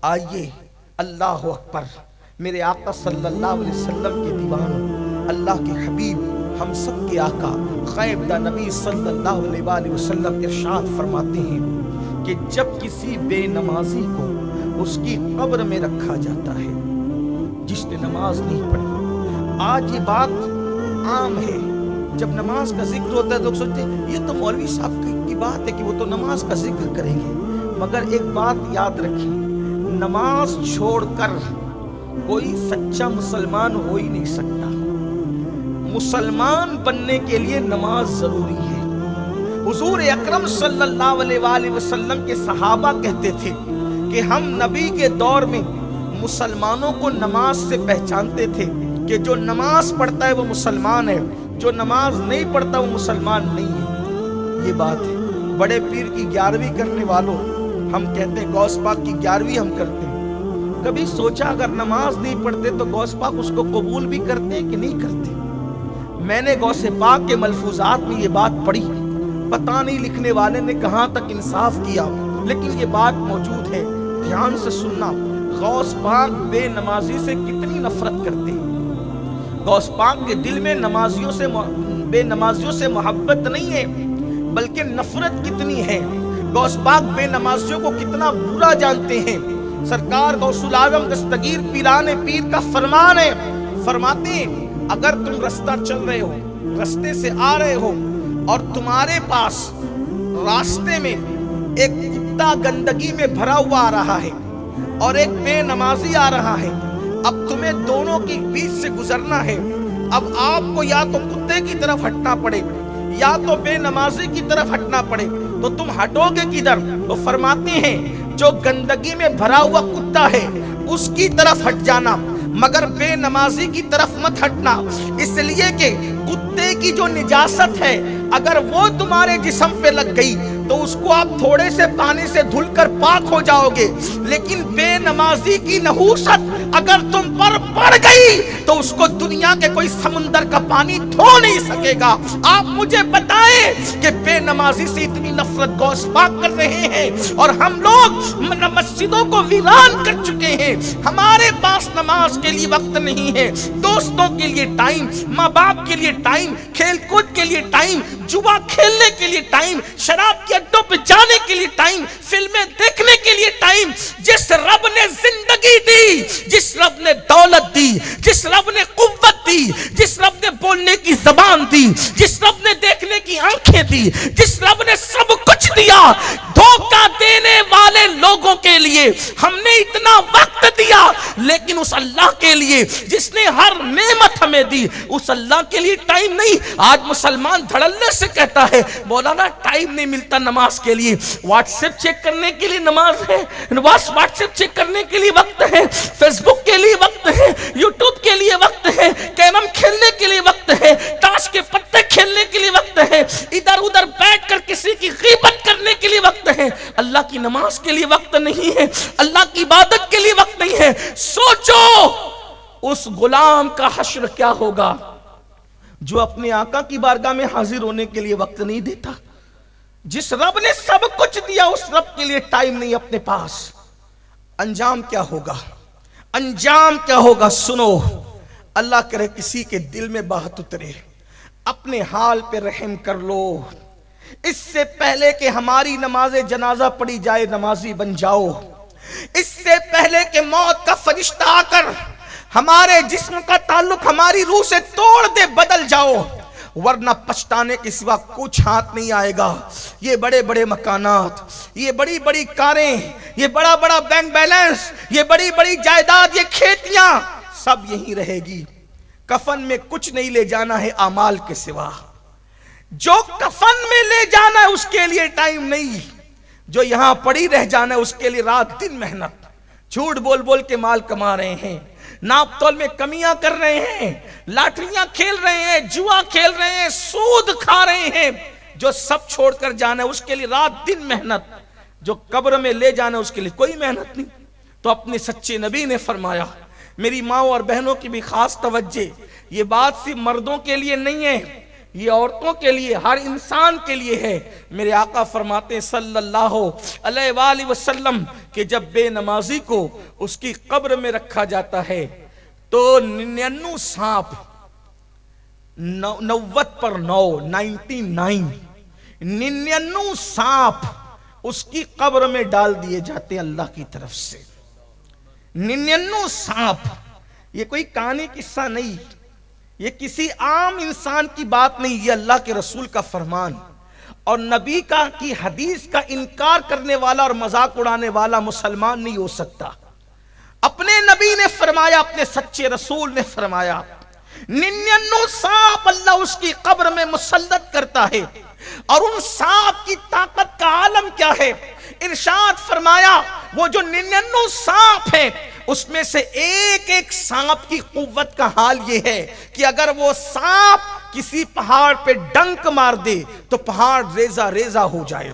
آئیے اللہ اکبر، میرے آقا صلی اللہ علیہ وسلم کے دیوانوں، اللہ کے حبیب، ہم سب کے آقا غیب دا نبی صلی اللہ علیہ وآلہ وسلم ارشاد فرماتے ہیں کہ جب کسی بے نمازی کو اس کی قبر میں رکھا جاتا ہے جس نے نماز نہیں پڑھی، آج یہ بات عام ہے، جب نماز کا ذکر ہوتا ہے لوگ سوچتے ہیں یہ تو مولوی صاحب کی بات ہے کہ وہ تو نماز کا ذکر کریں گے، مگر ایک بات یاد رکھیں، نماز چھوڑ کر کوئی سچا مسلمان ہو ہی نہیں سکتا۔ مسلمان بننے کے لیے نماز ضروری ہے۔ حضور اکرم صلی اللہ علیہ وآلہ وسلم کے صحابہ کہتے تھے کہ ہم نبی کے دور میں مسلمانوں کو نماز سے پہچانتے تھے کہ جو نماز پڑھتا ہے وہ مسلمان ہے، جو نماز نہیں پڑھتا وہ مسلمان نہیں ہے۔ یہ بات ہے۔ بڑے پیر کی 11ویں کرنے والوں، ہم کہتے ہیں غوث پاک کی 11ویں ہم کرتے ہیں، کبھی سوچا اگر نماز نہیں پڑھتے تو غوث پاک اس کو قبول بھی کرتے ہیں کہ نہیں کرتے؟ میں نے غوث پاک کے ملفوظات میں یہ بات پڑھی، پتہ نہیں لکھنے والے نے کہاں تک انصاف کیا، لیکن یہ بات موجود ہے، دھیان سے سننا۔ غوث پاک بے نمازی سے کتنی نفرت کرتے ہیں۔ غوث پاک کے دل میں بے نمازیوں سے محبت نہیں ہے بلکہ نفرت کتنی ہے۔ غوث پاک بے نمازیوں کو کتنا برا جانتے ہیں۔ سرکار غوث العظم دستگیر پیران پیر کا فرمان ہے، فرماتے ہیں اگر تم رستہ چل رہے ہو، رستے سے آ رہے ہو اور تمہارے پاس راستے میں ایک کتا گندگی میں بھرا ہوا آ رہا ہے اور ایک بے نمازی آ رہا ہے، اب تمہیں دونوں کے بیچ سے گزرنا ہے، اب آپ کو یا تو کتے کی طرف ہٹنا پڑے یا تو بے نمازی کی طرف ہٹنا پڑے، تو تم ہٹو گے کدھر؟ تو فرماتے ہیں جو گندگی میں بھرا ہوا کتا ہے اس کی طرف ہٹ جانا، مگر بے نمازی کی طرف مت ہٹنا، اس لیے کہ کتے کی جو نجاست ہے اگر وہ تمہارے جسم پہ لگ گئی تو اس کو آپ تھوڑے سے پانی سے دھل کر پاک ہو جاؤ گے، لیکن بے نمازی کی نحوست اگر تم پر پڑ گئی تو اس کو دنیا کے کوئی سمندر کا پانی دھو نہیں سکے گا۔ آپ مجھے بتائیں کہ بے نمازی سے اتنی نفرت غوث پاک کر رہے ہیں اور ہم لوگ مسجدوں کو ویران کر چکے ہیں، ہمارے پاس نماز کے لیے وقت نہیں ہے، دوستوں کے لیے ٹائم، ماں باپ کے لیے ٹائم، کھیل کود کے لیے ٹائم، جوا کھیلنے کے لیے ٹائم، شراب کے اڈوں پہ جانے کے لیے ٹائم، فلمیں دیکھنے کے لیے ٹائم۔ جس رب نے زندگی دی، جس رب نے دولت دی، جس رب نے قوت دی، جس رب نے بولنے کی زبان دی، جس رب نے دیکھنے کی آنکھیں دی، جس رب نے سب کچھ دیا، دھوکہ دینے والے لوگوں کے لیے ہم نے اتنا وقت دیا، لیکن اس اللہ کے لیے جس نے ہر نعمت ہمیں دی اس اللہ کے لیے ٹائم نہیں۔ آج مسلمان دھڑلے سے کہتا ہے مولانا ٹائم نہیں ملتا نماز کے لیے، واٹس ایپ چیک کرنے کے لیے نماز ہے، واٹس ایپ چیک کرنے کے لیے وقت ہے، فیس بک کے لیے وقت ہے، یوٹیوب کے لیے وقت ہے، کیرم کھیلنے کے لیے وقت ہے، تاش کے پتے کھیلنے کے لیے وقت ہے، ادھر ادھر بیٹھ کر کسی کی غیبت کرنے کے لیے وقت ہے، اللہ کی نماز کے لیے وقت نہیں ہے، اللہ کی عبادت کے لیے وقت نہیں ہے۔ سوچو اس غلام کا حشر کیا ہوگا جو اپنے آقا کی بارگاہ میں حاضر ہونے کے لیے وقت نہیں دیتا۔ جس رب نے سب کچھ دیا اس رب کے لیے ٹائم نہیں اپنے پاس۔ انجام کیا ہوگا؟ انجام کیا ہوگا؟ سنو، اللہ کرے کسی کے دل میں بات اترے، اپنے حال پہ رحم کر لو، اس سے پہلے کہ ہماری نماز جنازہ پڑھی جائے نمازی بن جاؤ، اس سے پہلے کہ موت کا فرشتہ آ کر ہمارے جسم کا تعلق ہماری روح سے توڑ دے بدل جاؤ، ورنہ پچھتانے کے سوا کچھ ہاتھ نہیں آئے گا۔ یہ بڑے بڑے مکانات، یہ بڑی بڑی کاریں، یہ بڑا بڑا بینک بیلنس، یہ بڑی بڑی جائیداد، یہ کھیتیاں سب یہیں رہے گی۔ کفن میں کچھ نہیں لے جانا ہے اعمال کے سوا، جو کفن میں لے جانا ہے اس کے لیے ٹائم نہیں، جو یہاں پڑی رہ جانا ہے اس کے لیے رات دن محنت، جھوٹ بول بول کے مال کما رہے ہیں، ناپ تول میں کمیاں کر رہے ہیں، لاٹریاں کھیل رہے ہیں، جوا کھیل رہے ہیں، سود کھا رہے ہیں، جو سب چھوڑ کر جانا ہے اس کے لیے رات دن محنت، جو قبر میں لے جانا ہے اس کے لیے کوئی محنت نہیں۔ تو اپنے سچے نبی نے فرمایا، میری ماں اور بہنوں کی بھی خاص توجہ، یہ بات صرف مردوں کے لیے نہیں ہے، یہ عورتوں کے لیے، ہر انسان کے لیے ہے۔ میرے آقا فرماتے ہیں صلی اللہ علیہ وآلہ وسلم کہ جب بے نمازی کو اس کی قبر میں رکھا جاتا ہے تو 99 سانپ 99 سانپ اس کی قبر میں ڈال دیے جاتے ہیں اللہ کی طرف سے۔ 99 سانپ، یہ کوئی کہانی قصہ نہیں، یہ کسی عام انسان کی بات نہیں، یہ اللہ کے رسول کا فرمان اور نبی کی حدیث کا انکار کرنے والا اور مذاق اڑانے والا مسلمان نہیں ہو سکتا۔ اپنے نبی نے فرمایا، اپنے سچے رسول نے فرمایا 99 سانپ اللہ اس کی قبر میں مسلط کرتا ہے، اور ان سانپ کی طاقت کا عالم کیا ہے؟ ارشاد فرمایا وہ جو 99 سانپ ہیں اس میں سے ایک ایک سانپ کی قوت کا حال یہ ہے کہ اگر وہ سانپ کسی پہاڑ پہ ڈنک مار دے تو پہاڑ ریزہ ریزہ ہو جائے،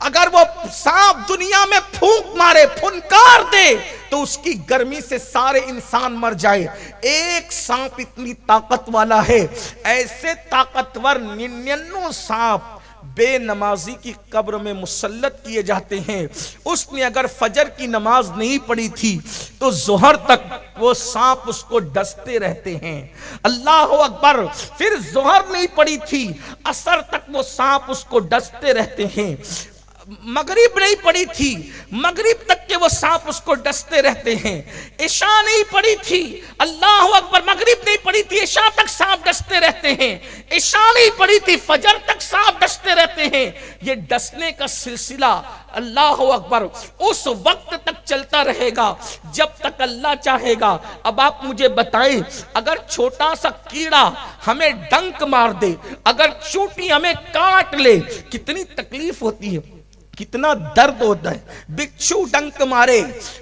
اگر وہ سانپ دنیا میں پھونک مارے، پھنکار دے تو اس کی گرمی سے سارے انسان مر جائے۔ ایک سانپ اتنی طاقت والا ہے، ایسے طاقتور 99 سانپ بے نمازی کی قبر میں مسلط کیے جاتے ہیں۔ اس نے اگر فجر کی نماز نہیں پڑھی تھی تو ظہر تک وہ سانپ اس کو ڈستے رہتے ہیں، اللہ اکبر۔ پھر ظہر نہیں پڑھی تھی، عصر تک وہ سانپ اس کو ڈستے رہتے ہیں، مغرب نہیں پڑی تھی، مغرب تک کے وہ سانپ اس کو ڈستے رہتے ہیں، عشاء نہیں پڑی تھی، اللہ اکبر، مغرب نہیں پڑی تھی، عشاء تک سانپ ڈستے رہتے ہیں، عشاء نہیں پڑی تھی، فجر تک سانپ ڈستے رہتے ہیں۔ یہ ڈسنے کا سلسلہ اللہ اکبر اس وقت تک چلتا رہے گا جب تک اللہ چاہے گا۔ اب آپ مجھے بتائیں، اگر چھوٹا سا کیڑا ہمیں ڈنک مار دے، اگر چونٹی ہمیں کاٹ لے، کتنی تکلیف ہوتی ہے، کتنا درد ہوتا ہے۔ بچھو ڈنک مارے،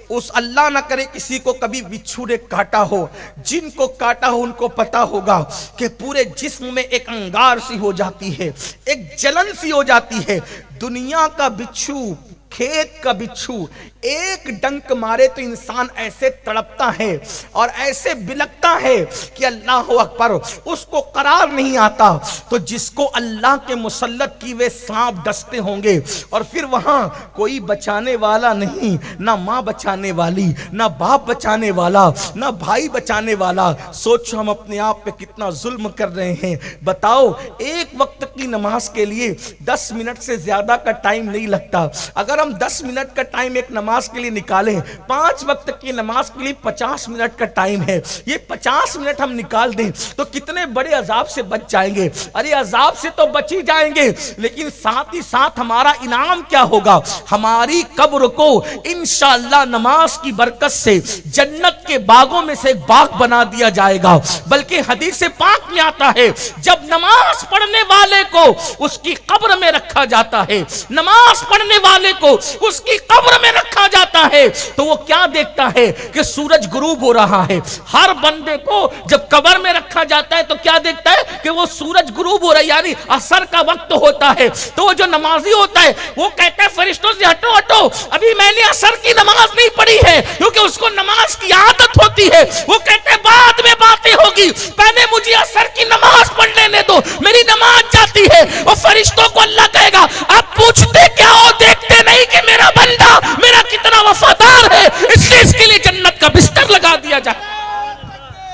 اس اللہ نہ کرے کسی کو کبھی بچھو نے کاٹا ہو، جن کو کاٹا ہو ان کو پتا ہوگا کہ پورے جسم میں ایک انگار سی ہو جاتی ہے، ایک جلن سی ہو جاتی ہے۔ دنیا کا بچھو، کھیت کا بچھو ایک ڈنک مارے تو انسان ایسے تڑپتا ہے اور ایسے بلکتا ہے کہ اللہ اکبر، اس کو قرار نہیں آتا۔ تو جس کو اللہ کے مسلط کی وہ سانپ ڈستے ہوں گے اور پھر وہاں کوئی بچانے والا نہیں، نہ ماں بچانے والی، نہ باپ بچانے والا، نہ بھائی بچانے والا، سوچو ہم اپنے آپ پہ کتنا ظلم کر رہے ہیں۔ بتاؤ، ایک وقت کی نماز کے لیے 10 منٹ سے زیادہ کا ٹائم نہیں لگتا، اگر ہم 10 منٹ کا ٹائم ایک نماز کے لیے نکالیں، 5 وقت کی نماز کے لیے 50 منٹ کا ٹائم ہے، یہ 50 منٹ ہم نکال دیں تو کتنے بڑے عذاب سے بچ جائیں گے۔ ارے عذاب سے تو بچ ہی جائیں گے، لیکن ساتھ ہی ساتھ ہمارا انعام کیا ہوگا؟ ہماری قبر کو انشاءاللہ نماز کی برکت سے جنت کے باغوں میں سے ایک باغ بنا دیا جائے گا۔ بلکہ حدیث پاک میں آتا ہے جب نماز پڑھنے والے کو اس کی قبر میں رکھا جاتا ہے، نماز پڑھنے والے کو اس کی قبر میں رکھا جاتا ہے تو وہ کیا دیکھتا ہے کہ سورج غروب ہو رہا ہے۔ ہر بندے کو جب قبر میں رکھا جاتا ہے تو کیا دیکھتا ہے کہ وہ سورج غروب ہو رہا ہے، یعنی عصر کا وقت ہوتا ہے۔ تو وہ جو نمازی ہوتا ہے وہ کہتا ہے فرشتوں سے ہٹو ہٹو، ابھی میں نے عصر کی نماز نہیں پڑھی ہے، کیونکہ اس کو نماز کی عادت ہوتی ہے۔ وہ کہتے ہیں بعد میں باتیں ہوگی، پہلے مجھے عصر کی نماز پڑھ لینے دو، میری نماز جاتی ہے۔ اور فرشتوں کو اللہ کہے گا اب پوچھتے کیا ہو، دیکھتے نہیں کہ میرا بندہ میرا کتنا وفادار ہے، اس لیے اس کے لیے جنت کا بستر لگا دیا جائے،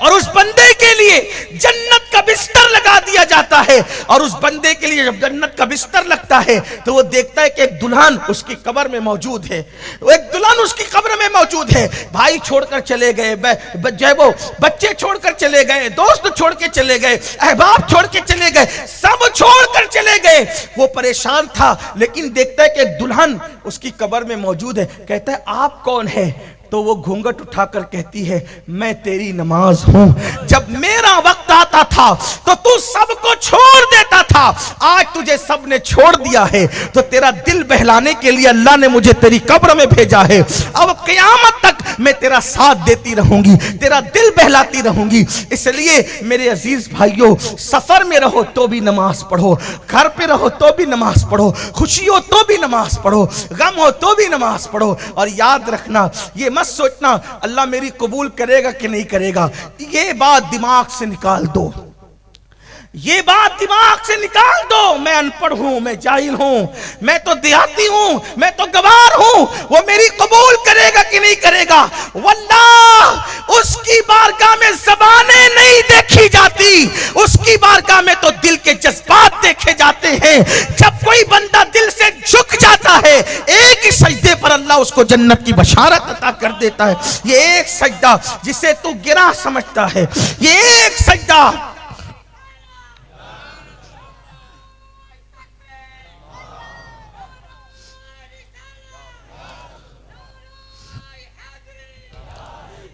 اور اس بندے کے لیے جنت کا بستر لگا دیا جاتا ہے۔ اور اس بندے کے لیے جب جنت کا بستر لگتا ہے تو وہ دیکھتا ہے کہ ایک دلہن اس کی قبر میں موجود ہے، ایک دلہن اس کی قبر میں موجود ہے۔ بھائی چھوڑ کر چلے گئے، وہ بچے چھوڑ کر چلے گئے، دوست چھوڑ کے چلے گئے، احباب چھوڑ کے چلے گئے، سب چھوڑ کر چلے گئے۔ وہ پریشان تھا لیکن دیکھتا ہے کہ ایک دلہن اس کی قبر میں موجود ہے۔ کہتا ہے آپ کون ہے؟ تو وہ گھونگٹ اٹھا کر کہتی ہے میں تیری نماز ہوں، جب میرا وقت آتا تھا تو تو سب کو چھوڑ دیتا تھا، آج تجھے سب نے چھوڑ دیا ہے تو تیرا دل بہلانے کے لیے اللہ نے مجھے تیری قبر میں بھیجا ہے، اب قیامت تک میں تیرا ساتھ دیتی رہوں گی، تیرا دل بہلاتی رہوں گی۔ اس لیے میرے عزیز بھائیوں، سفر میں رہو تو بھی نماز پڑھو، گھر پہ رہو تو بھی نماز پڑھو، خوشی ہو تو بھی نماز پڑھو، غم ہو تو بھی نماز پڑھو، اور یاد رکھنا یہ مت سوچنا اللہ میری قبول کرے گا کہ نہیں کرے گا، یہ بات دماغ سے نکال دو۔ یہ بات دماغ سے نکال دو، میں ان پڑھ ہوں، میں جاہل ہوں، میں تو دیہاتی ہوں، میں تو گوار ہوں، وہ میری قبول کرے گا کہ نہیں کرے گا؟ واللہ اس کی بارگاہ میں زبانیں نہیں دیکھی جاتی، اس کی بارگاہ میں تو دل کے جذبات دیکھے جاتے ہیں۔ جب کوئی بندہ دل سے جھک جاتا ہے، ایک ہی سجدے پر اللہ اس کو جنت کی بشارت عطا کر دیتا ہے۔ یہ ایک سجدہ جسے تو گرا سمجھتا ہے، یہ ایک سجدہ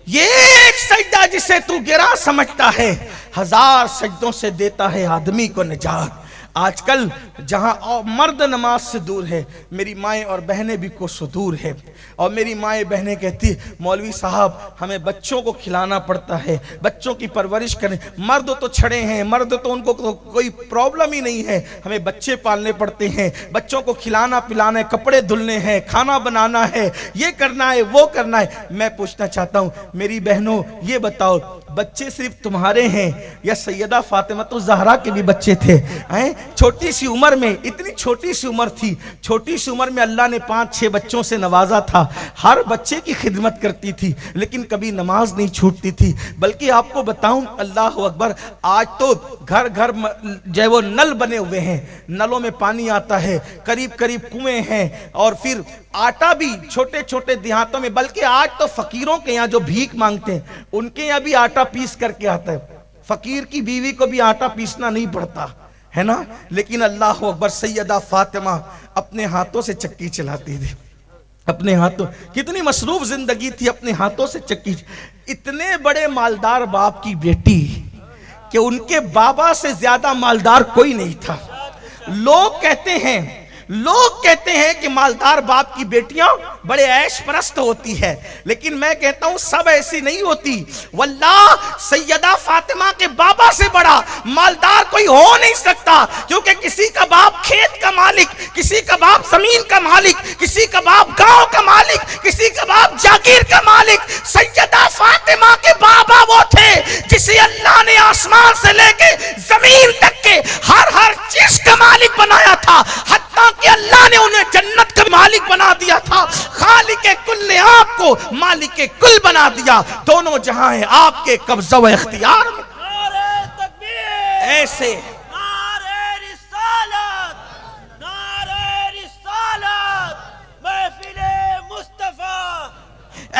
یہ ایک سجدہ جسے تو گرا سمجھتا ہے، ہزار سجدوں سے دیتا ہے آدمی کو نجات۔ آج کل جہاں مرد نماز سے دور ہے، میری مائیں اور بہنیں بھی کوسوں دور ہے، اور میری مائیں بہنیں کہتی مولوی صاحب ہمیں بچوں کو کھلانا پڑتا ہے، بچوں کی پرورش کریں، مرد تو چھڑے ہیں، مرد تو ان کو کوئی پرابلم ہی نہیں ہے، ہمیں بچے پالنے پڑتے ہیں، بچوں کو کھلانا پلانا ہے، کپڑے دھلنے ہیں، کھانا بنانا ہے، یہ کرنا ہے وہ کرنا ہے۔ میں پوچھنا چاہتا ہوں میری بہنوں، یہ بتاؤ بچے صرف تمہارے ہیں یا سیدہ فاطمہ الزہرا کے بھی بچے تھے؟ چھوٹی سی عمر میں، اتنی چھوٹی سی عمر تھی، چھوٹی سی عمر میں اللہ نے 5-6 بچوں سے نوازا تھا، ہر بچے کی خدمت کرتی تھی، لیکن کبھی نماز نہیں چھوٹتی تھی۔ بلکہ آپ کو بتاؤں، اللہ اکبر، آج تو گھر گھر جو ہے وہ نل بنے ہوئے ہیں، نلوں میں پانی آتا ہے، قریب قریب کنویں ہیں، اور پھر آٹا بھی چھوٹے چھوٹے دیہاتوں میں، بلکہ آج تو فقیروں کے یہاں جو بھیک مانگتے ہیں ان کے یہاں بھی آٹا پیس کر کے آتا ہے، فقیر کی بیوی کو بھی آٹا پیسنا نہیں پڑتا ہے نا۔ لیکن اللہ اکبر، سیدہ فاطمہ اپنے ہاتھوں سے چکی چلاتی تھی، اپنے ہاتھوں، کتنی مصروف زندگی تھی، اپنے ہاتھوں سے چکی۔ اتنے بڑے مالدار باپ کی بیٹی کہ ان کے بابا سے زیادہ مالدار کوئی نہیں تھا۔ لوگ کہتے ہیں کہ مالدار باپ کی بیٹیاں بڑے عیش پرست ہوتی ہے، لیکن میں کہتا ہوں سب ایسی نہیں ہوتی۔ واللہ سیدہ فاطمہ کے بابا سے بڑا مالدار کوئی ہو نہیں سکتا، کیونکہ کسی کا باپ کھیت کا مالک، کسی کا باپ زمین کا مالک، کسی کا باپ گاؤں کا مالک، کسی کا باپ جاگیر کا مالک۔ سیدہ فاطمہ کے بابا وہ تھے جسے اللہ نے آسمان سے لے کے زمین تک کے ہر چیز کا مالک بنایا تھا، حتیٰ کہ اللہ نے انہیں جنت کا مالک بنا دیا تھا۔ خالق کل نے آپ کو مالک کل بنا دیا، دونوں جہاں ہیں آپ کے قبضہ و اختیار میں۔ نعرہ تکبیر، ایسے نعرہ رسالت، نعرہ رسالت، محفل مصطفیٰ۔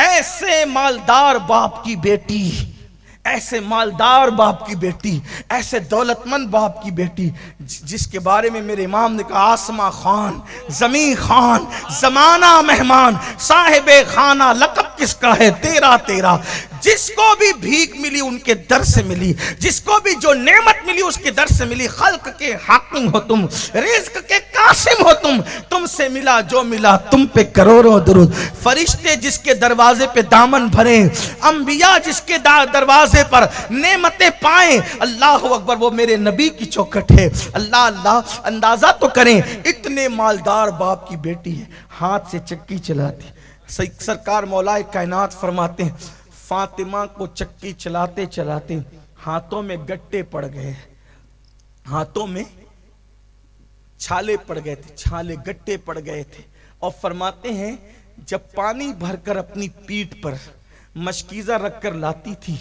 ایسے مالدار باپ کی بیٹی، ایسے مالدار باپ کی بیٹی، ایسے دولت مند باپ کی بیٹی، جس کے بارے میں میرے امام نے کہا آسماں خان، زمین خان، زمانہ مہمان، صاحب خانہ لقب کس کا ہے تیرا تیرا۔ جس کو بھی بھیک ملی ان کے در سے ملی، جس کو بھی جو نعمت ملی اس کے در سے ملی۔ خلق کے حاکم ہو تم، رزق کے قاسم ہو تم سے ملا جو ملا تم پہ کروڑوں درود۔ فرشتے جس کے دروازے پہ دامن بھریں، انبیاء جس کے دروازے پر نعمتیں پائیں، اللہ اکبر، وہ میرے نبی کی چوکھٹ ہے۔ اللہ اندازہ تو کریں، اتنے مالدار باپ کی بیٹی ہے، ہاتھ سے چکی چلاتی۔ سرکار مولا کائنات فرماتے ہیں فاطمہ کو چکی چلاتے چلاتے ہاتھوں میں گٹے پڑ گئے، ہاتھوں میں چھالے پڑ گئے تھے، چھالے گٹے پڑ گئے تھے، اور فرماتے ہیں جب پانی بھر کر اپنی پیٹھ پر مشکیزہ رکھ کر لاتی تھی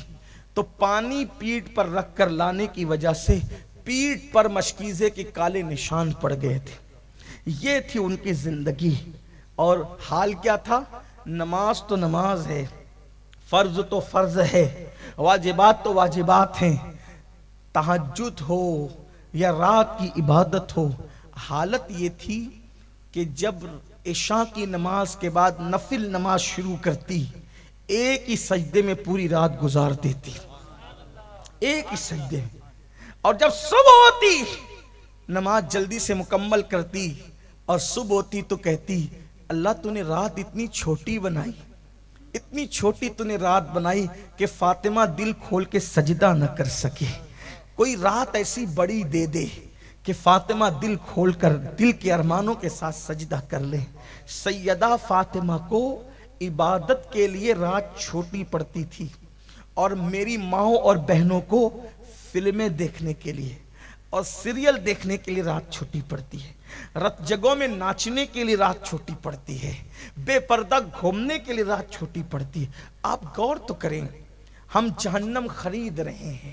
تو پانی پیٹھ پر رکھ کر لانے کی وجہ سے پیٹھ پر مشکیزے کے کالے نشان پڑ گئے تھے۔ یہ تھی ان کی زندگی، اور حال کیا تھا؟ نماز تو نماز ہے، فرض تو فرض ہے، واجبات تو واجبات ہیں، تہجد ہو یا رات کی عبادت ہو۔ حالت یہ تھی کہ جب عشاء کی نماز کے بعد نفل نماز شروع کرتی، ایک ہی سجدے میں پوری رات گزار دیتی، ایک ہی سجدے میں، اور جب صبح ہوتی نماز جلدی سے مکمل کرتی، اور صبح ہوتی تو کہتی اللہ تو نے رات اتنی چھوٹی بنائی، اتنی چھوٹی تو نے رات بنائی کہ فاطمہ دل کھول کے سجدہ نہ کر سکے، کوئی رات ایسی بڑی دے دے کہ فاطمہ دل کھول کر دل کے ارمانوں کے ساتھ سجدہ کر لے۔ سیدہ فاطمہ کو عبادت کے لیے رات چھوٹی پڑتی تھی، اور میری ماں اور بہنوں کو فلمیں دیکھنے کے لیے۔ اور سیریل دیکھنے کے لیے رات چھوٹی پڑتی ہے، رت جگہوں میں ناچنے کے لیے رات چھوٹی پڑتی ہے، بے پردہ گھومنے کے لیے رات چھوٹی پڑتی ہے۔ آپ غور تو کریں، ہم جہنم خرید رہے ہیں،